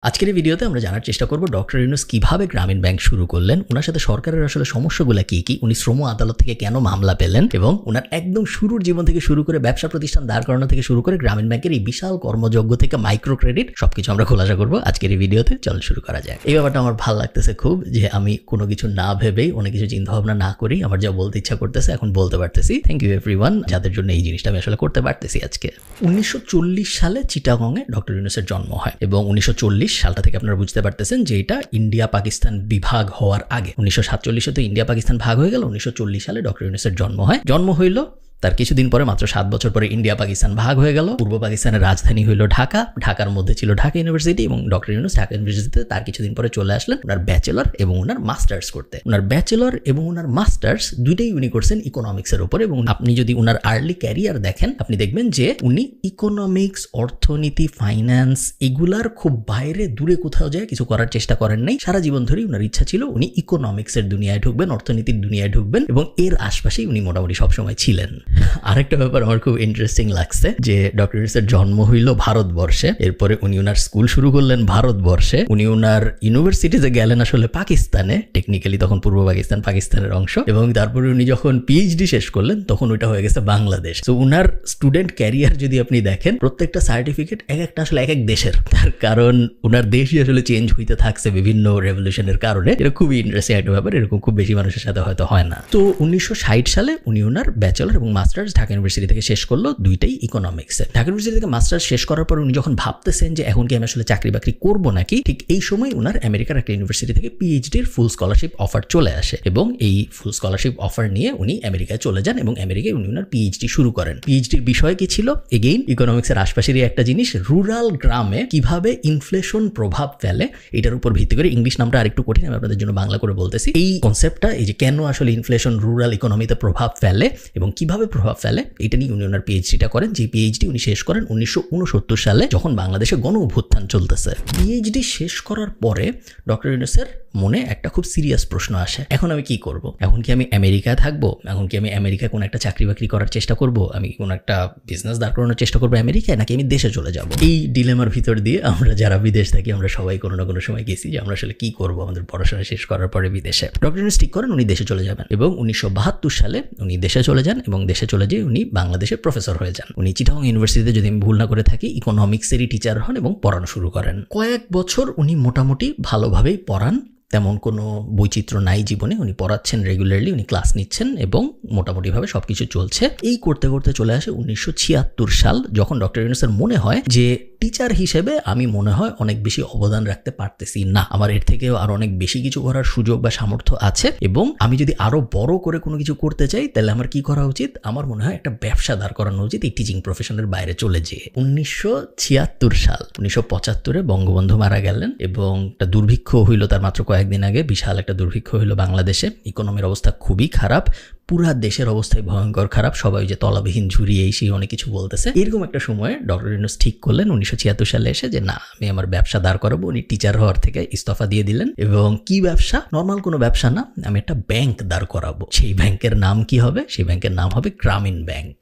আজকের এই ভিডিওতে আমরা জানার চেষ্টা করব ডক্টর ইউনূস কিভাবে গ্রামীণ ব্যাংক শুরু করলেন, ওনার সাথে সরকারের আসলে সমস্যাগুলো কি, উনি শ্রম আদালত থেকে কেন মামলা পেলেন এবং ওনার একদম শুরুর জীবন থেকে শুরু করে ব্যবসা প্রতিষ্ঠান দাঁড় করানো থেকে শুরু করে গ্রামীণ ব্যাংকের এই বিশাল কর্মযজ্ঞ থেকে মাইক্রো ক্রেডিট সবকিছু আমরা খোলাসা করব আজকের এই ভিডিওতে। চল শুরু করা যায়। এই ব্যাপারটা আমার ভালো লাগতেছে খুব, যে আমি কোনো কিছু না ভেবেই অনেক কিছু চিন্তা ভাবনা না করি আমার যা বলতে ইচ্ছা করতেছে এখন বলতে পারতেছি। থ্যাংক ইউ এভরিওয়ান যাদের জন্য এই জিনিসটা আমি আসলে করতে পারতেছি আজকে। 1940 সালে চিটাগংয়ে ডক্টর ইউনূসের জন্ম হয় এবং 1940 সালটা থেকে আপনারা বুঝতে পারতেছেন যে এটা ইন্ডিয়া পাকিস্তান বিভাগ হওয়ার আগে। 1947 তো ইন্ডিয়া পাকিস্তান ভাগ হয়ে গেল, 1940 সালে ডক্টর ইউনূসের জন্ম হয়। জন্ম হইল তার কিছুদিন পরে, মাত্র 7 বছর পরে ইন্ডিয়া পাকিস্তান ভাগ হয়ে গেল। পূর্ব পাকিস্তানের রাজধানী হইল ঢাকা, ঢাকার মধ্যে ছিল ঢাকা ইউনিভার্সিটি এবং ডক্টর ইউনূস ঢাকা ইউনিভার্সিটিতে তার কিছুদিন পরে চলে আসলেন ওনার ব্যাচেলর এবং ওনার মাস্টার্স করতে। ওনার ব্যাচেলর এবং ওনার মাস্টার্স দুইটাই উনি করছেন ইকোনমিক্সের উপর। এবং আপনি যদি ওনার আর্লি ক্যারিয়ার দেখেন আপনি দেখবেন যে উনি ইকোনমিক্স, অর্থনীতি, ফাইন্যান্স এগুলার খুব বাইরে দূরে কোথাও যায় কিছু করার চেষ্টা করেন নাই। সারা জীবন ধরেই ওনার ইচ্ছা ছিল উনি ইকোনমিক্সের দুনিয়ায় ঢুকবেন, অর্থনীতির দুনিয়ায় ঢুকবেন এবং এর আশপাশেই উনি মোটামুটি সবসময় ছিলেন। আরেকটা ব্যাপার আমার খুব ইন্টারেস্টিং লাগছে যে ডক্টর ইউনূসের জন্ম হইল ভারতবর্ষে, এরপরে উনি ওনার স্কুল শুরু করলেন ভারতবর্ষে, উনি ওনার ইউনিভার্সিটিতে গেলেন আসলে পাকিস্তানে, টেকনিক্যালি তখন পূর্ব পাকিস্তান পাকিস্তানের অংশ, এবং তারপরে উনি যখন পিএইচডি শেষ করলেন তখন ওইটা হয়ে গেছে বাংলাদেশ। তো ওনার স্টুডেন্ট ক্যারিয়ার যদি আপনি দেখেন প্রত্যেকটা সার্টিফিকেট এক একটা আসলে এক এক দেশের, তার কারণ ওনার দেশই আসলে চেঞ্জ হইতে থাকছে বিভিন্ন রেভলিউশনের কারণে। এটা খুবই ইন্টারেস্টিং একটা ব্যাপার, এরকম খুব বেশি মানুষের সাথে হয়তো হয় না। তো 1960 সালে উনি ওনার ব্যাচেলর এবং মাস্টার্স ঢাকা ইউনিভার্সিটি থেকে শেষ করলো, দুইটাই ইকোনমিক্সে। ঢাকা ইউনিভার্সিটি থেকে মাস্টার্স শেষ করার পর উনি যখন ভাবতেছেন যে এখন কি আমি আসলে চাকরি বাকরি করবো নাকি, ঠিক এই সময় ওনার আমেরিকার একটা ইউনিভার্সিটি থেকে পিএইচডির ফুল স্কলারশিপ অফার চলে আসে এবং এই ফুল স্কলারশিপ অফার নিয়ে উনি আমেরিকায় চলে যান এবং আমেরিকায় উনি ওনার পিএইচডি শুরু করেন। পিএইচডির বিষয় কি ছিল? এগেইন ইকোনমিক্সের আশপাশেরই একটা জিনিস, রুরাল গ্রামে কিভাবে ইনফ্লেশন প্রভাব ফেলে, এটার উপর ভিত্তি করে। ইংলিশ নামটা আরেকটু কঠিন, আমি আপনাদের জন্য বাংলা করে বলতেছি। এই কনসেপ্টটা, এই যে কেন আসলে ইনফ্লেশন রুরাল ইকোনমিতে প্রভাব ফেলে এবং কিভাবে প্রভাব ফেলে, এটা নিয়ে উনি ওনার পিএইচডিটা করেন। যে পিএইচডি উনি শেষ করেন 1969 সালে, যখন বাংলাদেশে গণ অভ্যুত্থান চলতেছে। পিএইচডি শেষ করার পরে ডক্টর ইউনূসের মনে একটা খুব সিরিয়াস প্রশ্ন আসে, এখন আমি কি করব? এখন কি আমি আমেরিকায় থাকবো? এখন কি আমি আমেরিকায় কোনো একটা চাকরি বাকরি করার চেষ্টা করব? আমি কোনো একটা বিজনেস দাঁড় করানোর চেষ্টা করবো আমেরিকায়, নাকি আমি দেশে চলে যাব? এই ডিলেমার ভিতর দিয়ে আমরা যারা বিদেশ থাকি আমরা সবাই কোনো না কোনো সময় গেছি যে আমরা আসলে কি করবো আমাদের পড়াশোনা শেষ করার পরে বিদেশে। ডক্টর ইউনূস ঠিক করেন উনি দেশে চলে যাবেন এবং 1972 সালে উনি দেশে চলে যান এবং দেশে চলে যেয়ে উনি বাংলাদেশের প্রফেসর হয়ে যান। উনি চিটাগং ইউনিভার্সিটিতে, যদি আমি ভুল না করে থাকি, ইকোনমিক্সেরই টিচার হন এবং পড়ানো শুরু করেন। কয়েক বছর উনি মোটামুটি ভালোভাবেই পড়ান, তেমন কোনো বৈচিত্র্য নাই জীবনে, উনি পড়াচ্ছেন রেগুলারলি, উনি ক্লাস নিচ্ছেন এবং মোটামুটিভাবে সবকিছু চলছে। এই করতে করতে চলে আসে 1976 সাল, যখন ডক্টর ইউনূসের মনে হয় যে টিচার হিসেবে আমি মনে হয় অনেক বেশি অবদান রাখতে পারতেছি না, আমার এর থেকেও আরো অনেক বেশি কিছু করার সুযোগ বা সামর্থ্য আছে এবং আমি যদি আরো বড় করে কোনো কিছু করতে চাই তাহলে আমার কি করা উচিত? আমার মনে হয় একটা ব্যবসা দাঁড় করানো উচিত এই টিচিং প্রফেশনের বাইরে চলে যেয়ে। 1976 সাল, 1975-এ বঙ্গবন্ধু মারা গেলেন এবং একটা দুর্ভিক্ষ হইল তার মাত্র কয়েকদিন আগে, বিশাল একটা দুর্ভিক্ষ হইল বাংলাদেশে। ইকোনমির অবস্থা খুবই খারাপ, পুরা দেশের অবস্থায় ভয়ঙ্কর খারাপ, সবাই যে তলাবিহীন ঝুড়ি এই সেই অনেক কিছু বলতেছে। এরকম একটা সময়ে ডক্টর ইউনূস ঠিক করলেন 1976 সালে এসে যে না, আমি আমার ব্যবসা দাঁড় করাবো। উনি টিচার হওয়ার থেকে ইস্তফা দিয়ে দিলেন এবং কি ব্যবসা? নর্মাল কোনো ব্যবসা না, আমি একটা ব্যাংক দাঁড় করাবো। সেই ব্যাংকের নাম কি হবে? সেই ব্যাংকের নাম হবে গ্রামীণ ব্যাংক।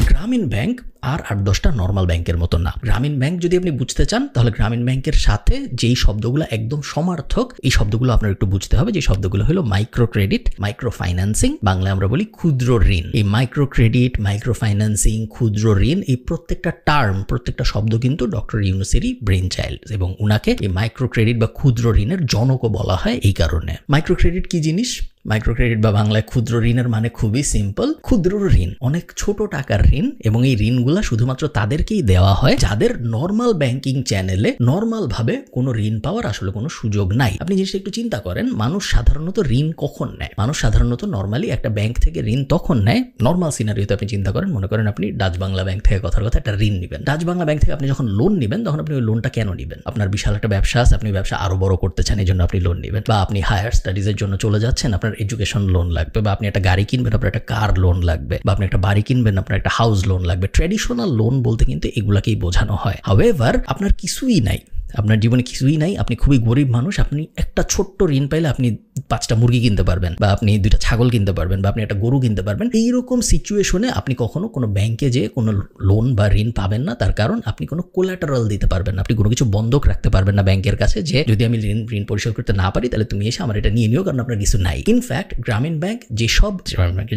গ্রামীণ ব্যাংক আর 8-10টা নর্মাল ব্যাংকের মতো না। গ্রামীণ ব্যাংক যদি আপনি বুঝতে চান তাহলে গ্রামীণ ব্যাংকের সাথে যেই শব্দগুলো একদম সমার্থক, এই শব্দগুলো আপনার একটু বুঝতে হবে। যে শব্দগুলো হলো মাইক্রো ক্রেডিট, মাইক্রো ফাইন্যান্সিং, বাংলায় আমরা বলি ক্ষুদ্র ঋণ। এই মাইক্রো ক্রেডিট, মাইক্রো ফাইন্যান্সিং, ক্ষুদ্র ঋণ, এই প্রত্যেকটা টার্ম, প্রত্যেকটা শব্দ কিন্তু ডক্টর ইউনূসেরই ব্রেন চাইল্ড এবং উনাকে এই মাইক্রো ক্রেডিট বা ক্ষুদ্র ঋণের জনকও বলা হয় এই কারণে। মাইক্রো ক্রেডিট কি জিনিস? মাইক্রো ক্রেডিট বা বাংলায় ক্ষুদ্র ঋণের মানে খুবই সিম্পল। ক্ষুদ্র ঋণ অনেক ছোট টাকার ঋণ এবং এই ঋণগুলা শুধুমাত্র তাদেরকেই দেওয়া হয় যাদের নর্মাল ব্যাংকিং চ্যানেলে নর্মাল ভাবে কোনো ঋণ পাওয়ার আসলে কোনো সুযোগ নাই। আপনি জিনিসটা একটু চিন্তা করেন, মানুষ সাধারণত ঋণ কখন নেয়? মানুষ সাধারণত নর্মালি একটা ব্যাংক থেকে ঋণ তখন নেয়, নর্মাল সিনারিওতে আপনি চিন্তা করেন, মনে করেন আপনি ডাচ বাংলা ব্যাংক থেকে কথার কথা একটা ঋণ নেবেন। ডাচ বাংলা ব্যাংক থেকে আপনি যখন লোন নেবেন তখন আপনি ওই লোনটা কেন নেবেন? আপনার বিশাল একটা ব্যবসা আছে, আপনি ব্যবসা আরো বড় করতে চান, এই জন্য আপনি লোন নেবেন, বা আপনি হায়ার স্টাডিজের জন্য চলে যাচ্ছেন, আপনার এডুকেশন লোন লাগবে, বা আপনি একটা গাড়ি কিনবেন, আপনার একটা কার লোন লাগবে, বা আপনি একটা বাড়ি কিনবেন, আপনার একটা হাউস লোন লাগবে। ট্র্যাডিশনাল লোন বলতে কিন্তু এগুলাকেই বোঝানো হয়। হাউএভার আপনার কিছুই নাই, আপনার জীবনে কিছুই নাই, আপনি খুবই গরিব মানুষ, আপনি একটা ছোট্ট ঋণ পাইলে আপনি 5টা মুরগি কিনতে পারবেন, বা আপনি 2টা ছাগল কিনতে পারবেন, বা আপনি একটা গরু কিনতে পারবেন। এইরকম সিচুয়েশনে আপনি কখনো কোনো ব্যাংকে যে কোনো লোন বা ঋণ পাবেন না, তার কারণ আপনি কোনো কোলাটারাল দিতে পারবেন না, আপনি কোনো কিছু বন্ধক রাখতে পারবেন না ব্যাংকের কাছে যে যদি আমি ঋণ পরিশোধ করতে না পারি তাহলে তুমি এসে আমার এটা নিয়ে নিও, কারণ আপনার কিছু নাই। ইনফ্যাক্ট গ্রামীণ ব্যাংক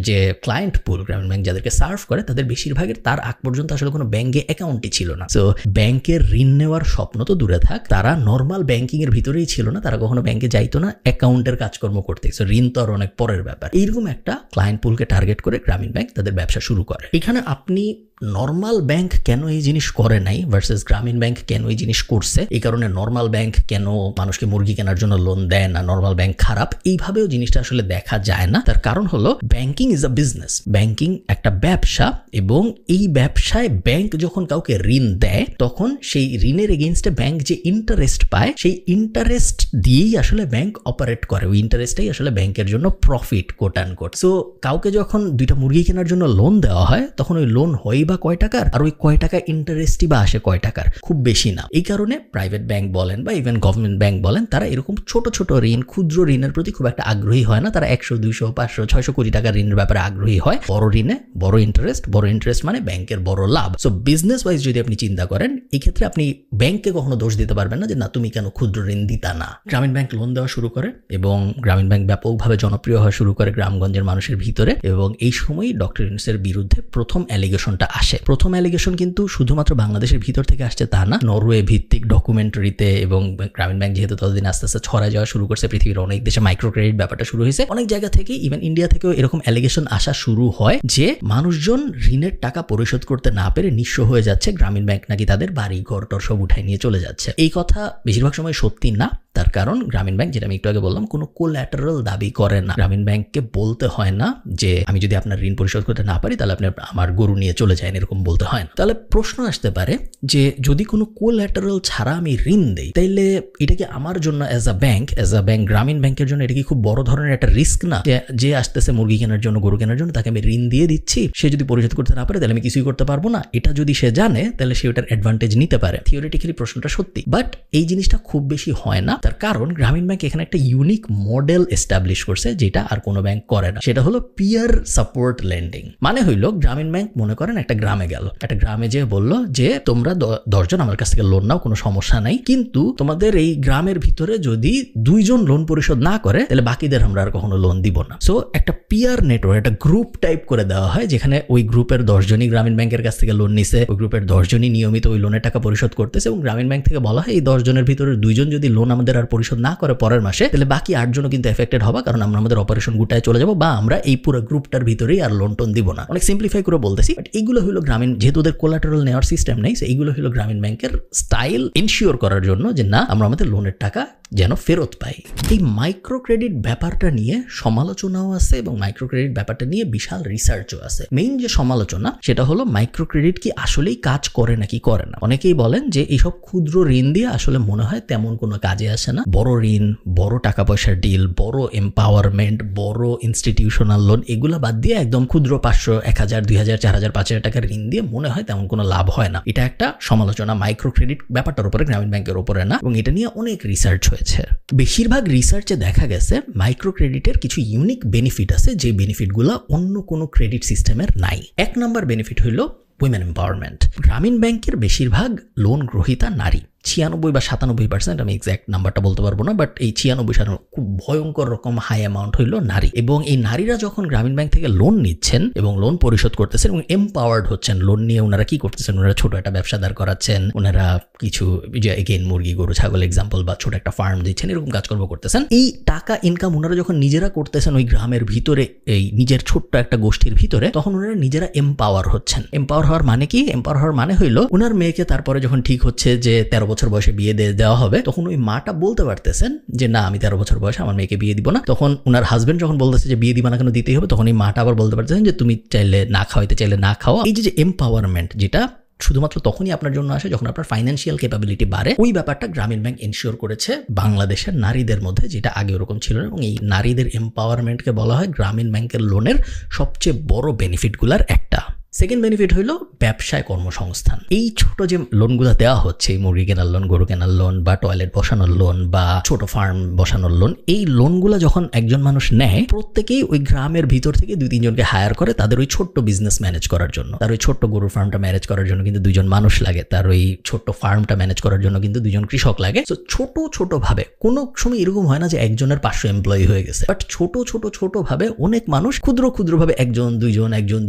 যে ক্লায়েন্ট পুল গ্রামীণ ব্যাংক যাদেরকে সার্ভ করে তাদের বেশিরভাগের তার আগ পর্যন্ত আসলে কোনো ব্যাংকে অ্যাকাউন্টই ছিল না। সো ব্যাংকের ঋণ নেওয়ার স্বপ্ন তো দূরে থাক, তারা নর্মাল ব্যাংকিং এর ভিতরেই ছিল না, তারা কখনো ব্যাংকে যাইতো না অ্যাকাউন্টের কাজকর্ম করতে। সো ঋণ তো আর অনেক পরের ব্যাপার। এইরকম একটা ক্লায়েন্ট পুলকে টার্গেট করে গ্রামীণ ব্যাংক তাদের ব্যবসা শুরু করে। এখানে আপনি নর্মাল ব্যাংক কেন এই জিনিস করে নাই ভার্সেস গ্রামীণ ব্যাংক কেন এই জিনিস করছে, এই কারণে নর্মাল ব্যাংক কেন মানুষকে মুরগি কেনার জন্য লোন দেয় না, নর্মাল ব্যাংক খারাপ, এইভাবেও জিনিসটা আসলে দেখা যায় না। তার কারণ হলো banking is a business, banking একটা ব্যবসা, এবং এই ব্যবসায় ব্যাংক যখন কাউকে ঋণ দেয় তখন সেই ঋণের এগেইনস্টে ব্যাংক যে ইন্টারেস্ট পায় সেই ইন্টারেস্ট দিয়েই আসলে ব্যাংক অপারেট করে, ওই ইন্টারেস্টটাই আসলে ব্যাংকের জন্য profit quote and quote. So কাউকে যখন 2টা মুরগি কেনার জন্য লোন দেওয়া হয় তখন ওই লোন হয় বা কয় টাকার, আর ওই কয় টাকা ইন্টারেস্টই বা আসে কয় টাকার, খুব বেশি না। এই কারণে প্রাইভেট ব্যাংক বলেন বা ইভেন গভর্নমেন্ট ব্যাংক বলেন, তারা এরকম ছোট ছোট ঋণ, ক্ষুদ্র ঋণের প্রতি খুব একটা আগ্রহী হয় না। তারা 100, 200, 500, 600 কোটি টাকার ঋণের ব্যাপারে আগ্রহী হয়। বড় ঋণে বড় ইন্টারেস্ট মানে ব্যাংকের বড় লাভ। সো বিজনেস ওয়াইজ যদি আপনি চিন্তা করেন, এই ক্ষেত্রে আপনি ব্যাংককে কখনো দোষ দিতে পারবেন না যে না তুমি কেন ক্ষুদ্র ঋণ দিতা না। গ্রামীণ ব্যাংক লোন দেওয়া শুরু করে এবং গ্রামীণ ব্যাংক ব্যাপকভাবে জনপ্রিয় হওয়া শুরু করে গ্রামগঞ্জের মানুষের ভিতরে, এবং এই সময়ই ডক্টর ইউনূসের বিরুদ্ধে প্রথম অ্যালিগেশনটা আসে। প্রথম অ্যালিগেশন কিন্তু শুধুমাত্র বাংলাদেশের ভিতর থেকে আসছে তা না, নরওয়ে ভিত্তিক ডকুমেন্টারিতে, এবং গ্রামীণ ব্যাংক যেহেতু ততদিন আস্তে আস্তে ছড়ায় যাওয়া শুরু করছে, পৃথিবীর অনেক দেশে মাইক্রো ক্রেডিট ব্যাপারটা শুরু হয়েছে, অনেক জায়গা থেকে ইভেন ইন্ডিয়া থেকেও এরকম অ্যালিগেশন আসা শুরু হয় যে মানুষজন ঋণের টাকা পরিশোধ করতে না পেরে নিঃস্ব হয়ে যাচ্ছে, গ্রামীণ ব্যাংক নাকি তাদের বাড়ি ঘর টর সব উঠায় নিয়ে চলে যাচ্ছে। এই কথা বেশিরভাগ সময় সত্যি না, তার কারণ গ্রামীণ ব্যাংক, যেটা আমি একটু আগে বললাম, কোনো কোল্যাটারাল দাবি করে না। গ্রামীণ ব্যাংককে বলতে হয় না যে আমি যদি আপনার ঋণ পরিশোধ করতে না পারি তাহলে আপনি আমার গরু নিয়ে চলে যান, এরকম বলতে হয় না। তাহলে প্রশ্ন আসতে পারে যে যদি কোনো কোল্যাটারাল ছাড়া আমি ঋণ দেই তাইলে এটা কি আমার জন্য অ্যাজ আ ব্যাংক গ্রামীণ ব্যাংকের জন্য এটা কি খুব বড় ধরনের একটা রিস্ক না? যে আসতেছে মুরগি কেনার জন্য, গরু কেনার জন্য, তাকে আমি ঋণ দিয়ে দিচ্ছি, সে যদি পরিশোধ করতে না পারে তাহলে আমি কিছুই করতে পারবো না। এটা যদি সে জানে তাহলে সে ওটার অ্যাডভান্টেজ নিতে পারে। থিওরিটিক্যালি প্রশ্নটা সত্যি, বাট এই জিনিসটা খুব বেশি হয় না। তার কারণ গ্রামীণ ব্যাংক এখানে একটা ইউনিক মডেল এস্টাবলিশ করছে যেটা আর কোনো ব্যাংক করে না। সেটা হলো পিয়ার সাপোর্ট লেন্ডিং। মানে হইলো গ্রামীণ ব্যাংক মনে করেন একটা গ্রামে গেল, একটা গ্রামে যে বললো যে তোমরা 10 জন আমার কাছ থেকে লোন নাও, কোনো সমস্যা নাই, কিন্তু তোমাদের এই গ্রামের ভিতরে যদি 2 জন লোন পরিশোধ না করে তাহলে বাকিদের আমরা আর কখনো লোন দিব না। সো একটা পিয়ার নেটওয়ার্ক, একটা গ্রুপ টাইপ করে দেওয়া হয়, যেখানে ওই গ্রুপের 10 জনই গ্রামীণ ব্যাংকের কাছ থেকে লোন নিছে, ওই গ্রুপের 10 জনই নিয়মিত ওই লোনের টাকা পরিশোধ করতেছে, এবং গ্রামীণ ব্যাংক থেকে বলা হয় এই 10 জনের ভিতরে 2 জন যদি লোন আমাদের আর পরিশোধ না করে পরের মাসে, তাহলে বাকি 8 জনও কিন্তু এফেক্টেড হবে, কারণ আমরা আমাদের অপারেশন গুটায় চলে যাবো, বা আমরা এই পুরো গ্রুপটার ভিতরেই আর লোন টোন দিব না। অনেক সিম্পলিফাই করে বলতেছি, বাট এইগুলো হলো গ্রামীণ, যেহেতু ওদের কোলাটারাল নেওয়ার সিস্টেম নেই, এইগুলো হলো গ্রামীণ ব্যাংকের স্টাইল ইনশিওর করার জন্য যে না আমরা আমাদের লোনের টাকা যেন ফেরত পাই। এই মাইক্রো ক্রেডিট ব্যাপারটা নিয়ে সমালোচনাও আছে, এবং মাইক্রো ক্রেডিট ব্যাপারটা নিয়ে বিশাল রিসার্চও আছে। মেইন যে সমালোচনা সেটা হলো মাইক্রো ক্রেডিট কি আসলেই কাজ করে নাকি করে না। অনেকেই বলেন যে এইসব ক্ষুদ্র ঋণ দিয়ে আসলে মনে হয় তেমন কোনো কাজে আসে না। বড় ঋণ, বড় টাকা পয়সার ডিল, বড় এম্পাওয়ারমেন্ট, বড় ইনস্টিটিউশনাল লোন, এগুলো বাদ দিয়ে একদম ক্ষুদ্র 500, 1000, 2000, 4000, 5000 টাকার ঋণ দিয়ে মনে হয় তেমন কোনো লাভ হয় না। এটা একটা সমালোচনা মাইক্রো ক্রেডিট ব্যাপারটার উপরে, গ্রামীণ ব্যাংকের উপরে না, এবং এটা নিয়ে অনেক রিসার্চ হয়েছে। বেশিরভাগ রিসার্চে দেখা গেছে মাইক্রো ক্রেডিটের কিছু ইউনিক বেনিফিট আছে, যে বেনিফিটগুলো অন্য কোনো ক্রেডিট সিস্টেমের নাই। 1 নম্বর বেনিফিট হইল উইমেন এম্পাওয়ারমেন্ট। গ্রামীণ ব্যাংকের বেশিরভাগ লোন গ্রহীতা নারী, 96 বা 97%, আমি এক্স্যাক্ট নাম্বারটা বলতে পারবো না, বাট এই 96 খুব ভয়ঙ্কর রকম হাই অ্যামাউন্ট হইলো নারী। এবং এই নারীরা যখন গ্রামীণ ব্যাংক থেকে লোন নিচ্ছেন এবং লোন পরিশোধ করতেছেন এবং এম্পাওয়ার্ড হচ্ছেন, লোন নিয়ে ওনারা কি করতেছেন, ওনারা ছোট একটা ব্যবসা দাঁড় করাচ্ছেন, ওনারা কিছু যে এগেইন মুরগি, গরু, ছাগল এক্সাম্পল, বা ছোট একটা ফার্ম দিচ্ছেন, এরকম কাজকর্ম করতেছেন। এই টাকা ইনকাম ওনারা যখন নিজেরা করতেছেন ওই গ্রামের ভিতরে, এই নিজের ছোট্ট একটা গোষ্ঠীর ভিতরে, তখন ওনারা নিজেরা এম্পাওয়ার হচ্ছেন। এম্পাওয়ার হওয়ার মানে কি? এম্পাওয়ার হওয়ার মানে হইলো ওনার মেয়েকে তারপরে যখন ঠিক হচ্ছে যে 13 বছর বয়সে বিয়ে দেওয়া হবে, তখন ওই মাটা বলতে পারতেছেন যে না আমি 13 বছর বয়সে আমার মেয়েকে বিয়ে দিব না। তখন ওনার হাজবেন্ড যখন বলতেছে যে বিয়ে দিবা না কেন, দিতেই হবে, তখন এই মাটা আবার বলতে পারতেছেন যে তুমি চাইলে না খাওয়াইতে চাইলে না খাওয়া। এই যে এম্পাওয়ারমেন্ট, যেটা শুধুমাত্র তখনই আপনার জন্য আসে যখন আপনার ফাইন্যান্সিয়াল ক্যাপাবিলিটি বাড়ে, ওই ব্যাপারটা গ্রামীণ ব্যাংক এনশিওর করেছে বাংলাদেশের নারীদের মধ্যে, যেটা আগে ওরকম ছিল না। এবং এই নারীদের এম্পাওয়ারমেন্টকে বলা হয় গ্রামীণ ব্যাংকের লোনের সবচেয়ে বড় বেনিফিটগুলোর একটা। সেকেন্ড বেনিফিট হলো ব্যবসায় কর্মসংস্থান। এই ছোট যে লোনগুলো দেওয়া হচ্ছে, মুরগি কেনার লোন, গরু কেনার লোন, বা টয়লেট বসানোর লোন, বা ছোট ফার্ম বসানোর লোন, এই লোনগুলো যখন একজন মানুষ নেয়, প্রত্যেকেই ওই গ্রামের ভিতর থেকে 2-3 জনকে হায়ার করে তাদের ওই ছোট্ট বিজনেস ম্যানেজ করার জন্য। তার ওই ছোট্ট গরুর ফার্মটা ম্যানেজ করার জন্য কিন্তু 2 জন মানুষ লাগে, তার ওই ছোট্ট ফার্মটা ম্যানেজ করার জন্য কিন্তু 2 জন কৃষক লাগে। তো ছোট ভাবে কোনো সময় এরকম হয় না যে একজনের 500 এমপ্লয়ি হয়ে গেছে, বাট ছোট ভাবে অনেক মানুষ ক্ষুদ্র ভাবে একজন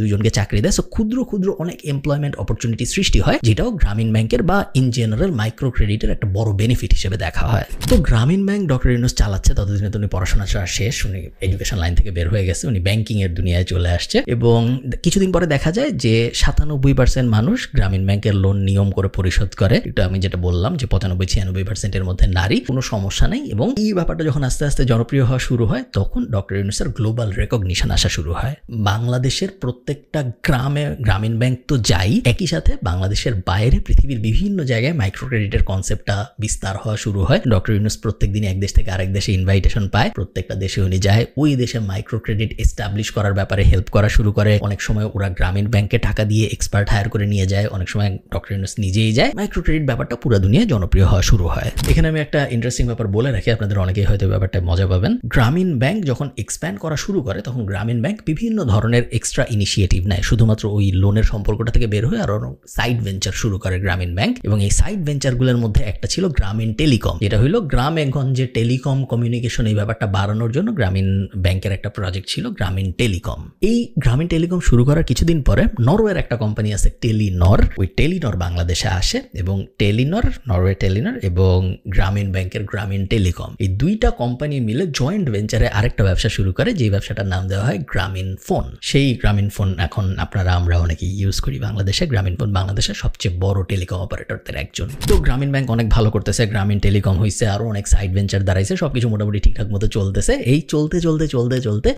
দুইজনকে চাকরি দেয়। সো ক্ষুদ্র অনেক এমপ্লয়মেন্ট অপরচুনিটি সৃষ্টি হয়, যেটাও গ্রামীণ ব্যাংকের বা ইন জেনারেল মাইক্রো ক্রেডিটের একটা বড় বেনিফিট হিসেবে দেখা হয়। তো গ্রামীণ ব্যাংক ডক্টর ইউনূস চালাচ্ছে, ততদিনে উনি পড়াশোনা শেষ, উনি এডুকেশন লাইন থেকে বের হয়ে গেছে, উনি ব্যাংকিং এর দুনিয়ায় চলে আসছে। এবং কিছুদিন পরে দেখা যায় যে 97% মানুষ গ্রামীণ ব্যাংকের লোন নিয়ম করে পরিশোধ করে। এটা আমি যেটা বললাম যে 95-96% মধ্যে নারী, কোনো সমস্যা নেই। এবং এই ব্যাপারটা যখন আস্তে আস্তে জনপ্রিয় হওয়া শুরু হয়, তখন ডক্টর ইউনূসের গ্লোবাল রেকগনিশন আসা শুরু হয়। বাংলাদেশের প্রত্যেকটা গ্রামে গ্রামীণ ব্যাংক তো যাই, একই সাথে বাংলাদেশের বাইরে পৃথিবীর বিভিন্ন জায়গায় মাইক্রো ক্রেডিটের কনসেপ্টটা বিস্তার হওয়া শুরু হয়। ডক্টর ইউনূস প্রত্যেকদিন এক দেশ থেকে আরেক দেশে ইনভাইটেশন পায়, প্রত্যেকটা দেশে উনি যায়, ওই দেশে মাইক্রো ক্রেডিট এস্টাবলিশ করার ব্যাপারে হেল্প করা শুরু করে। অনেক সময় ওরা গ্রামীণ ব্যাংকে টাকা দিয়ে এক্সপার্ট হায়ার করে নিয়ে যায়, অনেক সময় ডক্টর ইউনূস নিজেই যায়। মাইক্রো ক্রেডিট ব্যাপারটা পুরো দুনিয়ায় জনপ্রিয় হওয়া শুরু হয়। এখানে আমি একটা ইন্টারেস্টিং ব্যাপার বলে রাখি, আপনাদের অনেকেই হয়তো ব্যাপারটা মজা পাবেন। গ্রামীণ ব্যাংক যখন এক্সপ্যান্ড করা শুরু করে, তখন গ্রামীণ ব্যাংক বিভিন্ন ধরনের এক্সট্রা ইনিশিয়েটিভ নেয়, শুধুমাত্র ওই লোনের সম্পর্কটা থেকে বের হয়ে আরো সাইড ভেঞ্চার শুরু করে গ্রামীণ ব্যাংক। এবং এই সাইড ভেঞ্চারগুলোর মধ্যে একটা ছিল গ্রামীণ টেলিকম, যেটা হলো গ্রামে গঞ্জে টেলিকম কমিউনিকেশন, এই ব্যাপারটা বাড়ানোর জন্য গ্রামীণ ব্যাংকের একটা প্রজেক্ট ছিল গ্রামীণ টেলিকম। এই গ্রামীণ টেলিকম শুরু করার কিছুদিন পরে নরওয়ের একটা কোম্পানি আছে টেলিনর, ওই টেলিনর বাংলাদেশে আসে, এবং নরওয়ে টেলিনর এবং গ্রামীণ ব্যাংকের গ্রামীণ টেলিকম, এই দুইটা কোম্পানি মিলে জয়েন্ট ভেঞ্চারে আরেকটা ব্যবসা শুরু করে, যে ব্যবসাটার নাম দেওয়া হয় গ্রামীণ ফোন। সেই গ্রামীণ ফোন এখন আমরা অনেকেই ইউজ করি বাংলাদেশে। গ্রামীণ ফোন বাংলাদেশের সবচেয়ে বড় টেলিকম অপারেটরদের একজন। তো গ্রামীণ ব্যাংক অনেক ভালো করতেছে, গ্রামীণ টেলিকম হয়েছে, আরো অনেক সাইড ভেঞ্চার দাঁড়াইছে, সবকিছু মোটামুটি ঠিকঠাক মতো চলতেছে। এই চলতে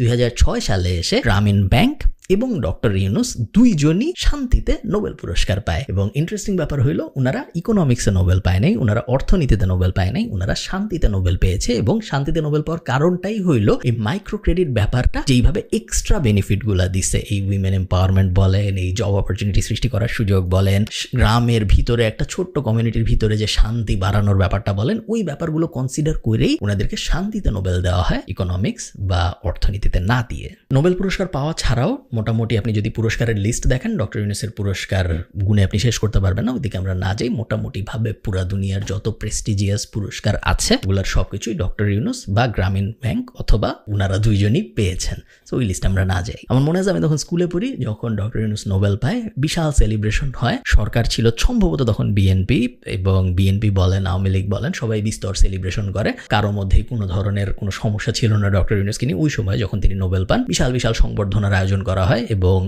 2006 সালে এসে গ্রামীণ ব্যাংক এবং ডক্টর ইউনূস দুইজনই শান্তিতে নোবেল পুরস্কার পায়। এবং ইন্টারেস্টিং ব্যাপার হইল, ওনারা ইকোনমিক্সে নোবেল পায় নাই, ওনারা অর্থনীতিতে নোবেল পায় নাই, ওনারা শান্তিতে নোবেল পেয়েছে। এবং শান্তিতে নোবেল পাওয়ার কারণটাই হইল এই মাইক্রো ক্রেডিট ব্যাপারটা যেইভাবে এক্সট্রা বেনিফিট গুলা দিচ্ছে, এই উইমেন এম্পাওয়ারমেন্ট বলেন, এই জব অপরচুনিটি সৃষ্টি করার সুযোগ বলেন, গ্রামের ভিতরে একটা ছোট্ট কমিউনিটির ভিতরে যে শান্তি বাড়ানোর ব্যাপারটা বলেন, ওই ব্যাপারগুলো কনসিডার করেই ওনাদেরকে শান্তিতে নোবেল দেওয়া হয়, ইকোনমিক্স বা অর্থনীতিতে না দিয়ে। নোবেল পুরস্কার পাওয়া ছাড়াও মোটামুটি আপনি যদি পুরস্কারের লিস্ট দেখেন, ডক্টর ইউনূসের পুরস্কার গুণে আপনি শেষ করতে পারবেন না, ওইদিকে আমরা না যাই। মোটামুটি ভাবে পুরা দুনিয়ার যত প্রেস্টিজিয়াস পুরস্কার আছে, ওগুলোর সবকিছুই ডক্টর ইউনূস বা গ্রামীণ ব্যাংক অথবা ওনারা দুইজনই পেয়েছেন। তো ওই লিস্টে আমরা না যাই। আমার মনে আছে আমি তখন স্কুলে পড়ি, যখন ডক্টর ইউনূস নোবেল পায়, বিশাল সেলিব্রেশন হয়। সরকার ছিল সম্ভবত তখন বিএনপি, এবং বিএনপি বলেন, আওয়ামী লীগ বলেন, সবাই বিস্তর সেলিব্রেশন করে। কারো মধ্যেই কোনো ধরনের কোনো সমস্যা ছিল না ডক্টর ইউনূসকে নিয়ে। ওই সময় যখন তিনি নোবেল পান, বিশাল সংবর্ধনার আয়োজন করা হয়, এবং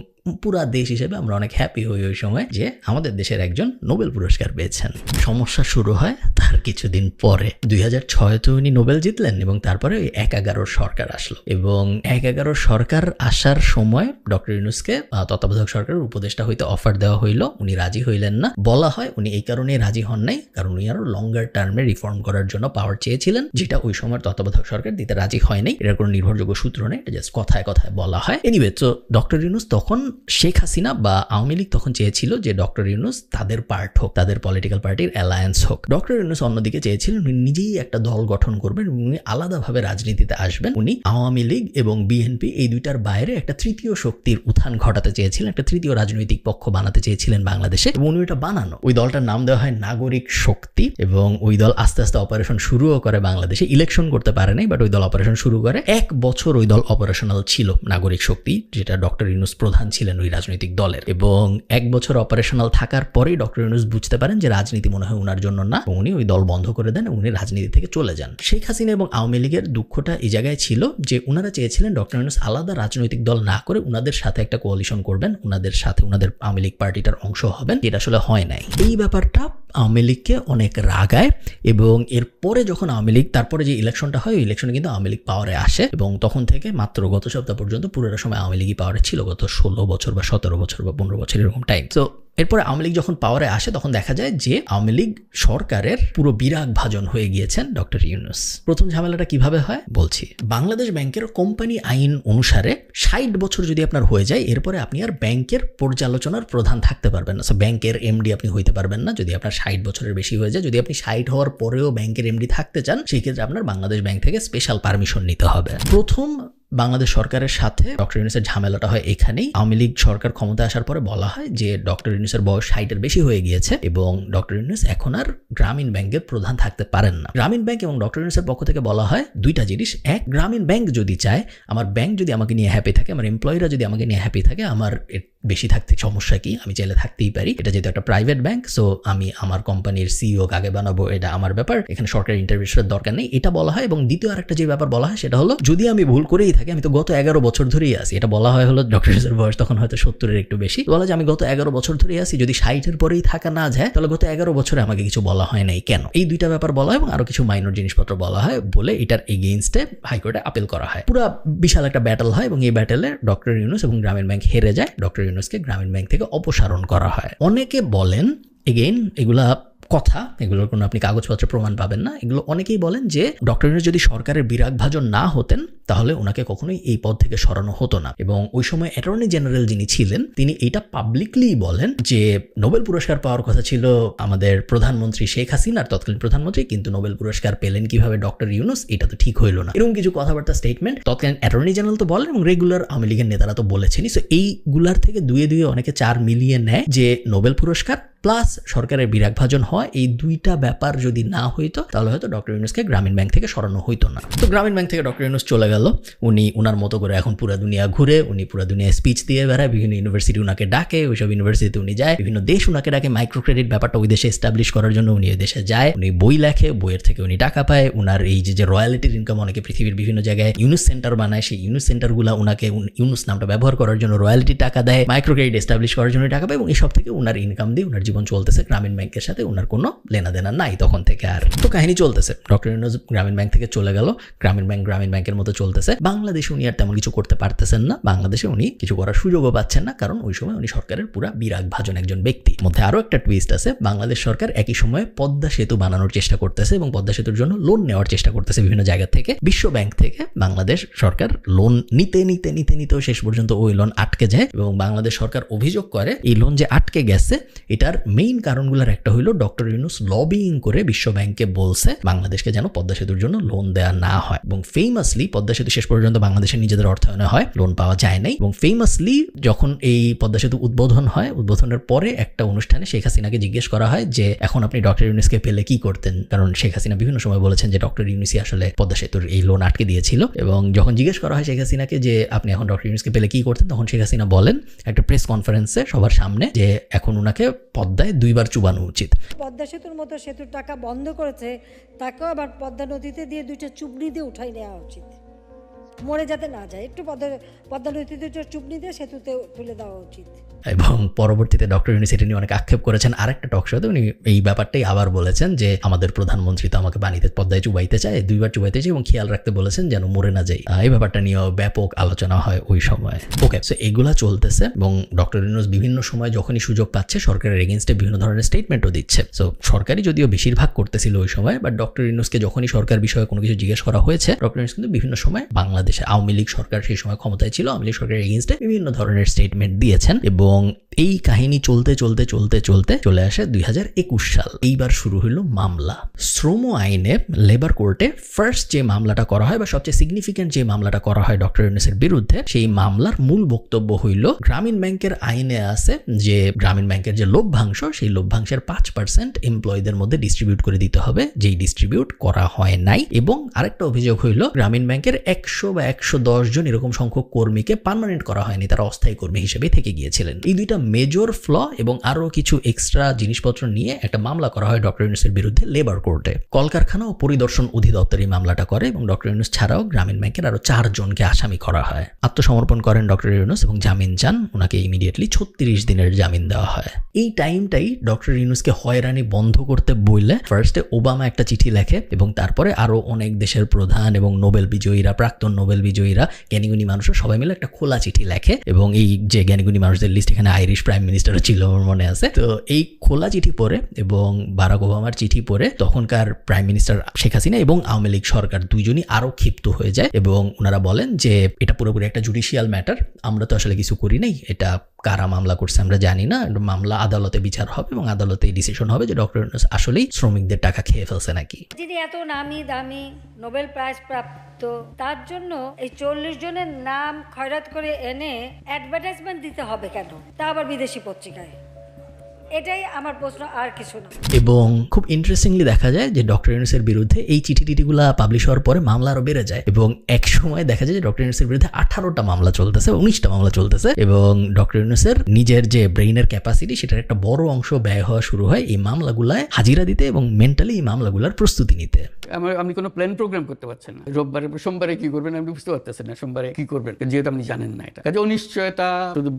পুরা দেশ হিসেবে আমরা অনেক হ্যাপি হই ওই সময় যে আমাদের দেশের একজন নোবেল পুরস্কার পেয়েছেন। সমস্যা শুরু হয় তার কিছুদিন পরে। 2006-তে উনি নোবেল জিতলেন, এবং তারপরে ওই 1-11 সরকার আসলো। এবং 1-11 সরকার আসার সময় ডক্টর ইউনূসকে তত্ত্বাবধায়ক সরকারের উপদেষ্টা হইতে অফার দেওয়া হইল, উনি রাজি হইলেন না। বলা হয় উনি এই কারণে রাজি হন নাই, কারণ উনি আরো লঙ্গার টার্মে রিফর্ম করার জন্য পাওয়ার চেয়েছিলেন, যেটা ওই সময় তত্ত্বাবধায়ক সরকার দিতে রাজি হয় নাই। এটার কোনো নির্ভরযোগ্য সূত্র নেই, এটা জাস্ট কথায় বলা হয়। এনিওয়ে, তো ডক্টর ইউনূস তখন শেখ হাসিনা বা আওয়ামী লীগ তখন চেয়েছিল যে ডক্টর ইউনূস তাদের পার্ট হোক, তাদের পলিটিক্যাল পার্টির অ্যালায়েন্স হোক। ডক্টর ইউনূস অন্যদিকে চেয়েছিলেন উনি নিজেই একটা দল গঠন করবেন, উনি আলাদাভাবে রাজনীতিতে আসবেন। উনি আওয়ামী লীগ এবং বিএনপি এই দুইটার বাইরে একটা তৃতীয় শক্তির উত্থান ঘটাতে চেয়েছিলেন, একটা তৃতীয় রাজনৈতিক পক্ষ বানাতে চেয়েছিলেন বাংলাদেশে। এবং উনি এটা বানানো, ওই দলটার নাম দেওয়া হয় নাগরিক শক্তি। এবং ওই দল আস্তে আস্তে অপারেশন শুরুও করে বাংলাদেশে। ইলেকশন করতে পারে নাই, বাট ওই দল অপারেশন শুরু করে। 1 বছর ওই দল অপারেশনাল ছিল, নাগরিক শক্তি, যেটা ডক্টর ইউনূস প্রধান ছিলেন ওই রাজনৈতিক দলের। এবং 1 বছর অপারেশনাল থাকার পরেই ডক্টর ইউনূস বুঝতে পারেন যে রাজনীতি মনে হয় ওনার জন্য না, উনি ওই দল বন্ধ করে দেন, উনি রাজনীতি থেকে চলে যান। শেখ হাসিনা এবং আওয়ামী লীগের দুঃখটা এই জায়গায় ছিল যে ওনারা চেয়েছিলেন ডক্টর ইউনূস আলাদা রাজনৈতিক দল না করে ওনাদের সাথে একটা কোয়ালিশন করবেন, ওনাদের সাথে ওনাদের আওয়ামী লীগ পার্টিটার অংশ হবেন। এটা আসলে হয় নাই। এই ব্যাপারটা আওয়ামী লীগকে অনেক রাগায়। এবং এরপরে যখন আওয়ামী লীগ, তারপরে যে ইলেকশনটা হয়, ওই ইলেকশনে কিন্তু আওয়ামী লীগ পাওয়ারে আসে, এবং তখন থেকে মাত্র গত সপ্তাহ পর্যন্ত পুরোটা সময় আওয়ামী লীগই পাওয়ারে ছিল, গত 16 বছর বা 17 বছর বা 15 বছর এরকম টাইম। তো এরপরে আওয়ামী লীগ যখন পাওয়ারে আসে তখন দেখা যায় যে আওয়ামী লীগ সরকারের পুরো বিরাগ ভাজন হয়ে গিয়েছেন ডক্টর ইউনূস। প্রথম ঝামেলাটা কিভাবে হয় বলছি। বাংলাদেশ ব্যাংকের কোম্পানি আইন অনুসারে 60 বছর যদি আপনার হয়ে যায় এরপরে আপনি আর ব্যাংকের পর্যালোচনার প্রধান থাকতে পারবেন না। ব্যাংকের এমডি আপনি হইতে পারবেন না যদি আপনার 60 বছরের বেশি হয়ে যায়। যদি আপনি 60 হওয়ার পরেও ব্যাংকের এমডি থাকতে চান সেই ক্ষেত্রে আপনার বাংলাদেশ ব্যাংক থেকে স্পেশাল পারমিশন নিতে হবে। প্রথম বাংলাদেশ সরকারের সাথে ডক্টর ইউনূসের ঝামেলাটা হয় এখানেই। আওয়ামী লীগ সরকার ক্ষমতায় আসার পরে বলা হয় যে ডক্টর ইউনূসের বয়স 60-এর বেশি হয়ে গিয়েছে এবং ডক্টর ইউনূস এখন আর গ্রামীণ ব্যাংকের প্রধান থাকতে পারেন না। গ্রামীণ ব্যাংক এবং ডক্টর ইউনূসের পক্ষ থেকে বলা হয় দুইটা জিনিস। এক, গ্রামীণ ব্যাংক যদি চায়, আমার ব্যাংক যদি আমাকে নিয়ে হ্যাপি থাকে, আমার এমপ্লয়িরা যদি আমাকে নিয়ে হ্যাপি থাকে, আমার বেশি থাকতে সমস্যা কি, আমি চাইলে থাকতেই পারি। এটা যেহেতু একটা প্রাইভেট ব্যাংক, সো আমি আমার কোম্পানির সিইও কাকে বানাবো এটা আমার ব্যাপার, এখানে সরকারি ইন্টারভেনশনের দরকার নেই, এটা বলা হয়। এবং দ্বিতীয় আরেকটা যে ব্যাপার বলা হয় সেটা হলো যদি আমি ভুল করেই থাকি, আমি তো গত 11 বছর ধরেই আছি, এটা বলা হয় হলো ডক্টর ইউনূসের বয়স তখন হয়তো 70-এর একটু বেশি, বলা যে আমি গত 11 বছর ধরেই আছি, যদি 60-এর পরেই থাকা না যায় তাহলে গত 11 বছরে আমাকে কিছু বলা হয় নাই কেন। এই দুইটা ব্যাপার বলা হয় এবং আরো কিছু মাইনর জিনিসপত্র বলা হয় বলে এটার এগেইনস্টে হাইকোর্টে আপিল করা হয়। পুরো বিশাল একটা ব্যাটল হয় এবং এই ব্যাটেলে ডক্টর ইউনূস এবং গ্রামীণ ব্যাংক হেরে যায়। ডক্টর ইউনূসকে গ্রামীণ ব্যাংক থেকে অপসারণ করা হয়। অনেকে বলেন, এগেইন এগুলা কথা, এগুলোর কোনো আপনি কাগজপত্র প্রমাণ পাবেন না, এগুলো অনেকেই বলেন যে ডক্টর ইউনূস যদি সরকারের বিরাগ ভাজন না হতেন তাহলে ওনাকে কখনোই এই পদ থেকে সরানো হতো না। এবং ওই সময় অ্যাটর্নি জেনারেল যিনি ছিলেন তিনি এটা পাবলিকলি বলেন যে নোবেল পুরস্কার পাওয়ার কথা ছিল আমাদের প্রধানমন্ত্রী শেখ হাসিনার, তৎকালীন প্রধানমন্ত্রী, কিন্তু নোবেল পুরস্কার পেলেন কিভাবে ডক্টর ইউনূস, এটা তো ঠিক হইল না। এরকম কিছু কথাবার্তা স্টেটমেন্ট তৎকালীন অ্যাটর্নি জেনারেল তো বলেন এবং রেগুলার আওয়ামী লীগের নেতারা তো বলেছেনই। সো এইগুলার থেকে দুয়ে অনেকে 4 মিলিয়ে নেয় যে নোবেল পুরস্কার প্লাস সরকারের বিরাগ ভাজন হয়, এই দুইটা ব্যাপার যদি না হইতো তাহলে হয়তো ডক্টর ইউনূসকে গ্রামীণ ব্যাংক থেকে সরানো হইতো না। তো গ্রামীণ ব্যাংক থেকে ডক্টর ইউনূস চলে গেল, উনি ওনার মতো করে এখন পুরো দুনিয়া ঘুরে, উনি পুরো দুনিয়ায় স্পিচ দিয়ে বেড়ায়, বিভিন্ন ইউনিভার্সিটি উনাকে ডাকে, ওইসব ইউনিভার্সিটিতে উনি যায়, বিভিন্ন দেশ উনাকে ডাকে, মাইক্রো ক্রেডিট ব্যাপারটা ওই দেশে এস্টাবলিশ করার জন্য উনি ওই দেশে যায়, উনি বই লেখে, বইয়ের থেকে উনি টাকা পায়, উনার এই যে রয়্যালিটির ইনকাম, অনেকে পৃথিবীর বিভিন্ন জায়গায় ইউনূস সেন্টার বানায়, সেই ইউনূস সেন্টারগুলো উনাকে ইউনূস নামটা ব্যবহার করার জন্য রয়্যালিটি টাকা দেয়, মাইক্রো ক্রেডিট এস্টাবলিশ করার জন্য টাকা পায় এবং এইসব থেকে উনার ইনকাম দিয়ে উনার জীবন চলতেছে। গ্রামীণ ব্যাংকের সাথে ওনার কোনো লেনাদেনা নাই তখন থেকে। আর তো কাহিনী চলতেছে, ডক্টর ইউনূস গ্রামীণ ব্যাংক থেকে চলে গেল, গ্রামীণ ব্যাংকের মতো চলতেছে। বাংলাদেশে উনি আর তেমন কিছু করতে পারতেছেন না, বাংলাদেশে উনি কিছু করার সুযোগও পাচ্ছেন না, কারণ ওই সময় উনি সরকারের পুরা বিরাগ ভাজন একজন ব্যক্তি। মধ্যে আরো একটা টুইস্ট আছে, বাংলাদেশ সরকার একই সময়ে পদ্মা সেতু বানানোর চেষ্টা করতেছে এবং পদ্মা সেতুর জন্য লোন নেওয়ার চেষ্টা করতেছে বিভিন্ন জায়গা থেকে। বিশ্ব ব্যাংক থেকে বাংলাদেশ সরকার লোন নিতেও শেষ পর্যন্ত ওই লোন আটকে যায় এবং বাংলাদেশ সরকার অভিযোগ করে এই লোন যে আটকে গেছে এটার মেইন কারণগুলোর একটা হইলো ডক্টর ইউনূস লবিং করে বিশ্ব ব্যাংকে বলছে বাংলাদেশকে যেন পদ্মা সেতুর জন্য লোন দেওয়া না হয়। এবং ফেমাসলি পদ্মা সেতু শেষ পর্যন্ত বাংলাদেশের নিজেদের অর্থায়নে হয়, লোন পাওয়া যায় নাই। এবং ফেমাসলি যখন এই পদ্মা সেতু উদ্বোধন হয়, উদ্বোধনের পরে একটা অনুষ্ঠানে শেখ হাসিনাকে জিজ্ঞেস করা হয় যে এখন আপনি ডক্টর ইউনূসকে পেলে কি করতেন, কারণ শেখ হাসিনা বিভিন্ন সময় বলেছেন যে ডক্টর ইউনূসই আসলে পদ্মা সেতুর এই লোন আটকে দিয়েছিল। এবং যখন জিজ্ঞেস করা হয় শেখ হাসিনাকে যে আপনি এখন ডক্টর ইউনূসকে পেলে কি করতেন, তখন শেখ হাসিনা বলেন একটা প্রেস কনফারেন্সে সবার সামনে যে এখন উনাকে পদ্মায় 2 বার চুবানো উচিত। পদ্মা সেতুর মতো সেতুর টাকা বন্ধ করেছে, তাকেও আবার পদ্মা নদীতে দিয়ে 2টা চুবনি দিয়ে উঠাই নেওয়া উচিত, মরে যাতে না যায়, একটু পদ্মা নদীতে 2টা চুবনি দিয়ে সেতুতে তুলে দেওয়া উচিত। এবং পরবর্তীতে ডক্টর ইউনূস এটা নিয়ে অনেক আক্ষেপ করেছেন। আরেকটা টক শোতে উনি এই ব্যাপারটাই আবার বলেছেন যে আমাদের প্রধানমন্ত্রী তো আমাকে পানিতে পদ্মায় চুবাইতে চায়, 2 বার চুবাইতে চায় এবং খেয়াল রাখতে বলেছেন যেন মরে না যাই। এই ব্যাপারটা নিয়েও ব্যাপক আলোচনা হয় ওই সময়। ওকে, সো এগুলা চলতেছে এবং ডক্টর ইউনূস বিভিন্ন সময় যখনই সুযোগ পাচ্ছে সরকারের এগেইনস্টে বিভিন্ন ধরনের স্টেটমেন্টও দিচ্ছে। সো সরকারি যদিও বেশিরভাগ করতেছিল ওই সময়, বাট ডক্টর ইউনূসকে যখনই সরকার বিষয়ে কোনো কিছু জিজ্ঞেস করা হয়েছে, ডক্টর ইউনূস কিন্তু বিভিন্ন সময় বাংলাদেশে আওয়ামী লীগ সরকার সেই সময় ক্ষমতায় ছিল, আওয়ামী লীগ সরকারের এগেইনস্টে বিভিন্ন ধরনের স্টেটমেন্ট দিয়েছেন। এবং এই কাহিনী চলতে চলে আসে 2021 সাল। এইবার শুরু হলো মামলা। শ্রম আইনে লেবার কোর্টে ফার্স্ট যে মামলাটা করা হয় বা সবচেয়ে সিগনিফিকেন্ট যে মামলাটা করা হয় ডক্টর ইউনূসের বিরুদ্ধে, সেই মামলার মূল বক্তব্য হইল গ্রামীণ ব্যাংকের আইনে আছে যে গ্রামীণ ব্যাংকের যে লভ্যাংশ, সেই লভ্যাংশের 5% এমপ্লয়ীদের মধ্যে ডিস্ট্রিবিউট করে দিতে হবে, যেই ডিস্ট্রিবিউট করা হয় নাই। এবং আরেকটা অভিযোগ হইল গ্রামীণ ব্যাংকের 100 বা 110 জন এরকম সংখ্যক কর্মীকে পার্মানেন্ট করা হয়নি, তারা অস্থায়ী কর্মী হিসেবে থেকে গিয়েছিলেন। এই দুইটা মেজর ফ্ল এবং আরো কিছু এক্সট্রা জিনিসপত্র নিয়ে একটা মামলা করা হয় ডক্টর ইউনূসের বিরুদ্ধে লেবার কোর্টে। কলকারখানা ও পরিদর্শন অধিদপ্তর এই মামলাটা করে এবং ডক্টর ইউনূস ছাড়াও গ্রামীণ ব্যাংকের আরো 4 জনকে আসামি করা হয়। আত্মসমর্পণ করেন ডক্টর ইউনূস এবং জামিন চান, ওনাকে ইমিডিয়েটলি 36 দিনের জামিন দেওয়া হয়। এই টাইমটাই ডক্টর ইউনূসকে হয়রানি বন্ধ করতে বললে ফার্স্টে ওবামা একটা চিঠি লেখে এবং তারপরে আরো অনেক দেশের প্রধান এবং নোবেল বিজয়ীরা, প্রাক্তন নোবেল বিজয়ীরা, জ্ঞানীগুণী মানুষরা সবাই মিলে একটা খোলা চিঠি লেখে, এবং এই যে জ্ঞানীগুণী মানুষদের লিস্ট এখানে আইরিশ প্রাইম মিনিস্টারও ছিল আমার মনে আছে। তো এই খোলা চিঠি পড়ে এবং বারাক ওবামার চিঠি পড়ে তখনকার প্রাইম মিনিস্টার শেখ হাসিনা এবং আওয়ামী লীগ সরকার দুইজনই আরো ক্ষিপ্ত হয়ে যায়, এবং ওনারা বলেন যে এটা পুরোপুরি একটা জুডিশিয়াল ম্যাটার, আমরা তো আসলে কিছু করি নাই, এটা কারা মামলা করছে আমরা জানি না, মামলা আদালতে বিচার হবে এবং আদালতে ডিসিশন হবে যে ডক্টর ইউনূস আসলেই শ্রমিকদের টাকা খেয়ে ফেলছে নাকি। যিনি এত নামি দামি নোবেল প্রাইজ প্রাপ্ত, তার জন্য এই 40 জনের নাম খয়রাত করে এনে অ্যাডভার্টাইজমেন্ট দিতে হবে কেন, তা আবার বিদেশি পত্রিকায়? এটাই আমার প্রশ্ন, আর কিছু না। এবং খুব ইন্টারেস্টিংলি দেখা যায় যে ডক্টর ইউনূসের বিরুদ্ধে এই চিঠিগুলা পাবলিশ হওয়ার পরে মামলা আরো বেড়ে যায়, এবং এক সময় দেখা যায় যে ডক্টর ইউনূসের বিরুদ্ধে 18টা মামলা চলতেছে, 19টা মামলা চলতেছে, এবং ডক্টর ইউনূসের নিজের যে ব্রেইনের ক্যাপাসিটি সেটার একটা বড় অংশ ব্যয় হওয়া শুরু হয় এই মামলাগুলায় হাজিরা দিতে এবং মেন্টালি এই মামলাগুলার প্রস্তুতি নিতে। আপনি কোনো প্ল্যান প্রোগ্রাম করতে পারছেন না, রোববারে সোমবারে কি করবেন আপনি বুঝতে পারতেছেন না, সোমবারে কি করবেন যেহেতু আপনি জানেন না। এটা কাজে অনিশ্চয়তা শুধু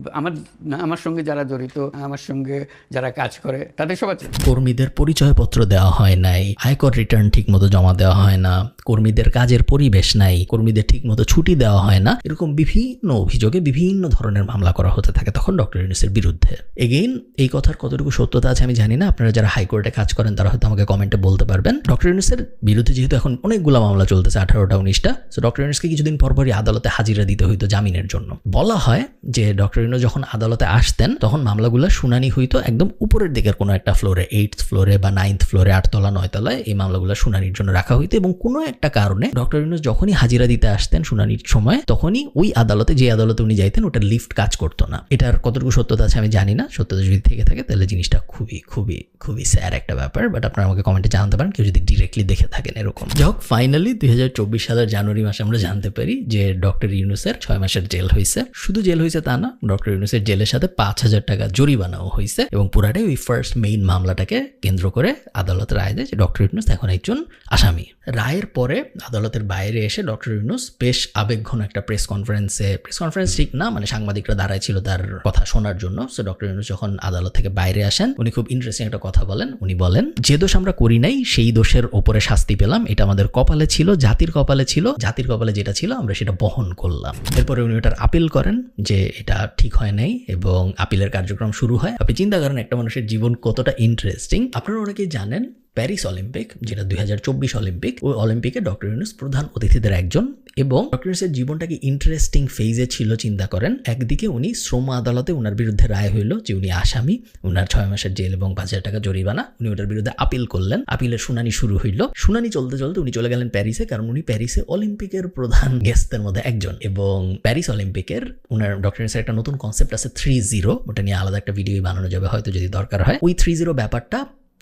আমার সঙ্গে যারা জড়িত, আমার সঙ্গে যারা কাজ করে তাদের সবার। কর্মীদের পরিচয়পত্র দেওয়া হয় নাই, আয়কর রিটার্ন ঠিক মতো জমা দেওয়া হয় না, কর্মীদের কাজের পরিবেশ নাই, কর্মীদের ঠিক মতো ছুটি দেওয়া হয় না, এরকম বিভিন্ন অভিযোগে বিভিন্ন ধরনের মামলা করা হতে থাকে তখন ডক্টর ইউনূসের বিরুদ্ধে। এগেইন এই কথার কতটুকু সত্যতা আছে আমি জানি না, আপনারা যারা হাইকোর্টে কাজ করেন তারা হয়তো আমাকে কমেন্টে বলতে পারবেন। ডক্টর ইউনূসের বিরুদ্ধে যেহেতু এখন অনেকগুলো মামলা চলতেছে, 18টা 19টা, সো ডক্টর ইউনূসকে কিছুদিন পরপরই আদালতে হাজিরা দিতে হইতো জামিনের জন্য। বলা হয় যে ডক্টর ইউনূস যখন আদালতে আসতেন তখন মামলাগুলো শুনানি হইতো একদম উপরের দিকের কোনো একটা ফ্লোরে, 8th ফ্লোরে বা 9th ফ্লোরে, 8 তলা 9 তলায় এই মামলাগুলো শুনানির জন্য রাখা হইতো, এবং কোনো একটা কারণে ডক্টর ইউনূস যখনই হাজিরা দিতে আসতেন শুনানির সময় তখনই ওই আদালতে, যে আদালতে উনি যাইতেন, ওটার লিফট কাজ করতো না। এটার কতটুকু সত্যতা আছে আমি জানি না, সত্যতা যদি থেকে থাকে তাহলে জিনিসটা খুবই খুবই খুবই স্যার একটা ব্যাপার, বাট আপনারা আমাকে কমেন্টে জানাতে পারেন কেউ যদি ডিরেক্টলি দেখে থাকেন এরকম। যাই হোক, ফাইনালি 2024 সালের জানুয়ারি মাসে আমরা জানতে পারি যে ডক্টর ইউনূসের 6 মাসের জেল হয়েছে। শুধু জেল হয়েছে তা না, ডক্টর ইউনূসের জেলের সাথে 5,000 টাকা জরিমানাও হয়েছে, এবং পুরাটাই ওই ফার্স্ট মেইন মামলাটাকে কেন্দ্র করে আদালত রায় দেয় যে ডক্টর ইউনূস এখন একজন আসামি। রায়ের পরে আদালতের বাইরে এসে ডক্টর ইউনূস বেশ আবেগঘন একটা প্রেস কনফারেন্স ঠিক না, মানে সাংবাদিকরা দাঁড়ায় ছিল তার কথা শোনার জন্য। সো ডক্টর ইউনূস যখন আদালত থেকে বাইরে আসেন উনি খুব ইন্টারেস্টিং একটা কথা বলেন। উনি বলেন, যে দোষ আমরা করি নাই সেই দোষের ওপরে শাস্তি পেলাম, এটা আমাদের কপালে ছিল, জাতির কপালে ছিল, জাতির কপালে যেটা ছিল আমরা সেটা বহন করলাম। এরপরে উনি ওটার আপিল করেন যে এটা ঠিক হয় নাই, এবং আপিলের কার্যক্রম শুরু হয়। আপনি চিন্তা করেন একটা মানুষের জীবন কতটা ইন্টারেস্টিং। আপনারা অনেকেই জানেন প্যারিস অলিম্পিক, যেটা 2024 অলিম্পিক, ওই অলিম্পিকে ডক্টর ইউনূস প্রধান অতিথিদের একজন, এবং ডক্টর ইউনূসের জীবনটা কি ইন্টারেস্টিং ফেজে ছিল চিন্তা করেন। একদিকে উনি শ্রম আদালতে ওনার বিরুদ্ধে রায় হইল যে উনি আসামি, ওনার 6 মাসের জেল এবং 5,000 টাকা জরিমানা, উনি ওটার বিরুদ্ধে আপিল করলেন। আপিলের শুনানি শুরু হইল। শুনানি চলতে চলতে উনি চলে গেলেন প্যারিসে, কারণ উনি প্যারিসে অলিম্পিকের প্রধান গেস্টদের মধ্যে একজন, এবং প্যারিস অলিম্পিকের ওনার ডক্টর ইউনূসের একটা নতুন কনসেপ্ট আছে 3-0, ওটা নিয়ে আলাদা একটা ভিডিও বানানো যাবে হয়তো যদি দরকার হয়। ওই 3-0 ব্যাপারটা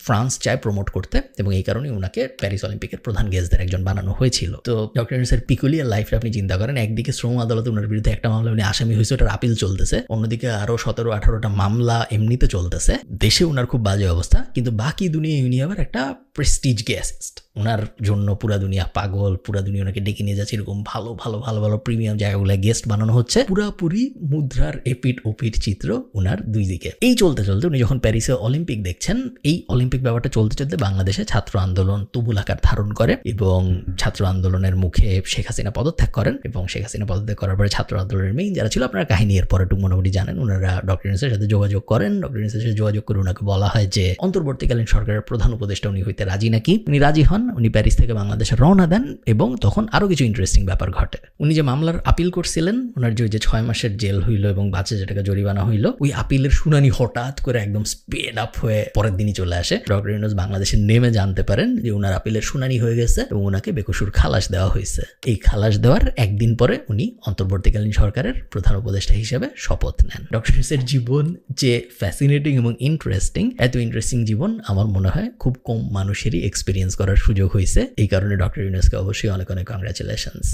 ফ্রান্স চায় প্রমোট করতে, এবং এই কারণে ওনাকে প্যারিস অলিম্পিকের প্রধান গেস্টদের একজন বানানো হয়েছিল। তো ডক্টর ইউনূসের পিকুলিয়ার লাইফটা আপনি চিন্তা করেন, একদিকে শ্রম আদালতে ওনার বিরুদ্ধে একটা মামলা উনি আসামি হয়েছে, ওটার আপিল চলতেছে, অন্যদিকে আরো 17-18টা মামলা এমনিতে চলতেছে, দেশে ওনার খুব বাজে অবস্থা, কিন্তু বাকি দুনিয়ায় উনি আবার একটা প্রেস্টিজ গেস্ট, ওনার জন্য পুরা দুনিয়া পাগল, পুরা দুনিয়া ওনাকে ডেকে নিয়ে যাচ্ছে, এরকম ভালো ভালো ভালো ভালো প্রিমিয়াম জায়গাগুলো গেস্ট বানানো হচ্ছে, পুরাপুরি মুদ্রার এপিট ওপিট চিত্র ওনার দুই দিকে। এই চলতে চলতে উনি যখন প্যারিসে অলিম্পিক দেখছেন, এই অলিম্পিক ব্যাপারটা চলতে চলতে বাংলাদেশে ছাত্র আন্দোলন তুমুল আকার ধারণ করে, এবং ছাত্র আন্দোলনের মুখে শেখ হাসিনা পদত্যাগ করেন, এবং শেখ হাসিনা পদত্যাগ করার পরে ছাত্র আন্দোলনের মেইন যারা ছিল, আপনারা কাহিনী এর পরে মোটামুটি জানেন, ওনারা ডক্টর ইউনূসের সাথে যোগাযোগ করেন। ডক্টর ইউনূসের সাথে যোগাযোগ করে ওনাকে বলা হয় যে অন্তর্বর্তীকালীন সরকারের প্রধান উপদেষ্টা উনি হইতে রাজি নাকি। উনি রাজি হন, উনি প্যারিস থেকে বাংলাদেশে রওনা দেন, এবং তখন আরো কিছু ইন্টারেস্টিং ব্যাপার ঘটে। উনি যে মামলার আপিল করছিলেন, ওনার যে 6 মাসের জেল হইল এবং 5,000 টাকা জরিমানা হইল, ওই আপিলের শুনানি হঠাৎ করে একদম স্পিড আপ হয়ে পরের দিনই চলে আসে। ডক্টর ইউনূস বাংলাদেশে নেমে জানতে পারেন যে ওনার আপিলের শুনানি হয়ে গেছে এবং ওনাকে বেকসুর খালাস দেওয়া হয়েছে। এই খালাস দেওয়ার একদিন পরে উনি অন্তর্বর্তীকালীন সরকারের প্রধান উপদেষ্টা হিসেবে শপথ নেন। ডক্টর ইউনূসের জীবন যে ফ্যাসিনেটিং এবং ইন্টারেস্টিং, এত ইন্টারেস্টিং জীবন আমার মনে হয় খুব কম মানুষেরই এক্সপিরিয়েন্স করার সুযোগ হয়েছে। এই কারণে ডক্টর ইউনূসকে অবশ্যই অনেক অনেক কংগ্রাচুলেশনস।